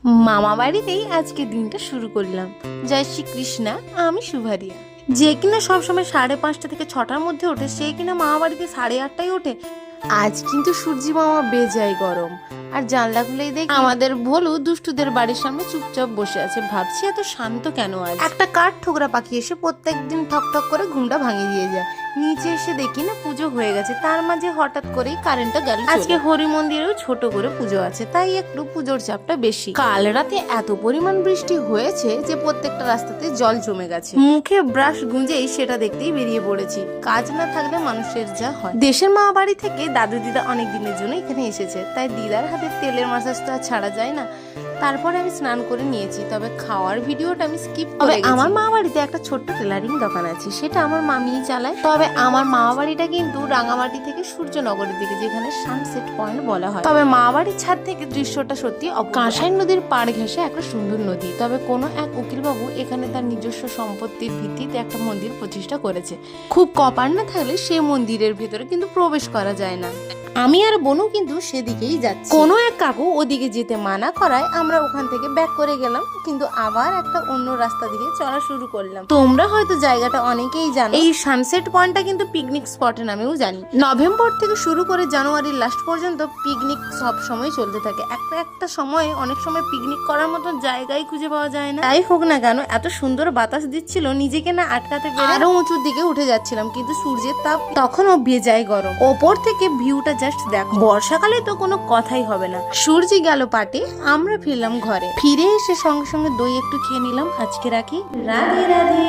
মামা বাড়িতেই আজকে দিনটা শুরু করলাম। জয় শ্রীকৃষ্ণা। আমি শুভারিয়া। যে কিনা সবসময় 5:30 থেকে 6টার মধ্যে ওঠে, সে কিনা মামা বাড়িতে 8:30টায় ওঠে। আজ কিন্তু সূর্যি মামা বেজায় গরম। আর জানলা খুলেই দেখি আমাদের ভোলু দুষ্টুদের বাড়ির সামনে চুপচাপ বসে আছে। ভাবছি এত শান্ত কেন আজ। একটা কাঠ ঠোকরা পাখি এসে প্রত্যেকদিন ঠক ঠক করে ঘুমটা ভাঙিয়ে দিয়ে যায়। নিচে এসে দেখি না পুজো হয়ে গেছে, তার মাঝে হঠাৎ করেই কারেন্টটা গেল। আজকে হরি মন্দিরেও ছোট করে পুজো আছে, তাই একটু পুজোর চাপটা বেশি। কাল রাতে এত পরিমাণ বৃষ্টি হয়েছে যে প্রত্যেকটা রাস্তাতে জল জমে গেছে। মুখে ব্রাশ গুঁজেই সেটা দেখতেই বেরিয়ে পড়েছি। কাজ না থাকলে মানুষের যা হয়। দেশের মা বাড়ি থেকে দাদু দিদা অনেক দিনের জন্য এখানে এসেছে, তাই দিদার হাতে তেলের মাসাজ তো আর ছাড়া যায় না। তারপরে আমি স্নান করে নিয়েছি, তবে খাওয়ার ভিডিওটা আমি স্কিপ করে গেছি। আমার মা বাড়িতে একটা ছোট্ট টেলারিং দোকান আছে, সেটা আমার মামিই চালায়। তবে আমার মা বাড়িটা কিন্তু রাঙামাটি থেকে সূর্যনগরের দিকে, যেখানে সানসেট পয়েন্ট বলা হয়। তবে মা বাড়ির ছাদ থেকে দৃশ্যটা সত্যি কাঁসাই নদীর পাড় ঘেঁষে একটা সুন্দর নদী। তবে কোনো এক উকিলবাবু এখানে তার নিজস্ব সম্পত্তির ভিত্তিতে একটা মন্দির প্রতিষ্ঠা করেছে। খুব কপার না থাকলে সে মন্দিরের ভেতরে কিন্তু প্রবেশ করা যায় না। আমি আর বোনু কিন্তু সেদিকেই যাচ্ছি। কোনো এক কাকু ওদিকে যেতে মানা করায় আমরা ওখান থেকে ব্যাক করে গেলাম, কিন্তু আবার একটা অন্য রাস্তা দিকে চলা শুরু করলাম। তোমরা হয়তো জায়গাটা অনেকেই জানো। এই সানসেট পয়েন্টটা কিন্তু পিকনিক স্পট নামেও জানি। নভেম্বর থেকে শুরু করে জানুয়ারির লাস্ট পর্যন্ত পিকনিক সব সময় চলতে থাকে। একটা সময় অনেক সময় পিকনিক করার মতো জায়গায় খুঁজে পাওয়া যায় না। তাই হোক না কেন, এত সুন্দর বাতাস দিচ্ছিল, নিজেকে না আটকাতে পেরে আরো উঁচুর দিকে উঠে যাচ্ছিলাম। কিন্তু সূর্যের তাপ তখনও বেজায় গরম। ওপর থেকে ভিউটা জাস্ট দেখো। বর্ষাকালে তো কোনো কথাই হবে না। সূর্য গেল পাটে, আমরা ফিরলাম ঘরে। ফিরে এসে সঙ্গে সঙ্গে দই একটু খেয়ে নিলাম। আজকে রাখি। রাধে রাধে।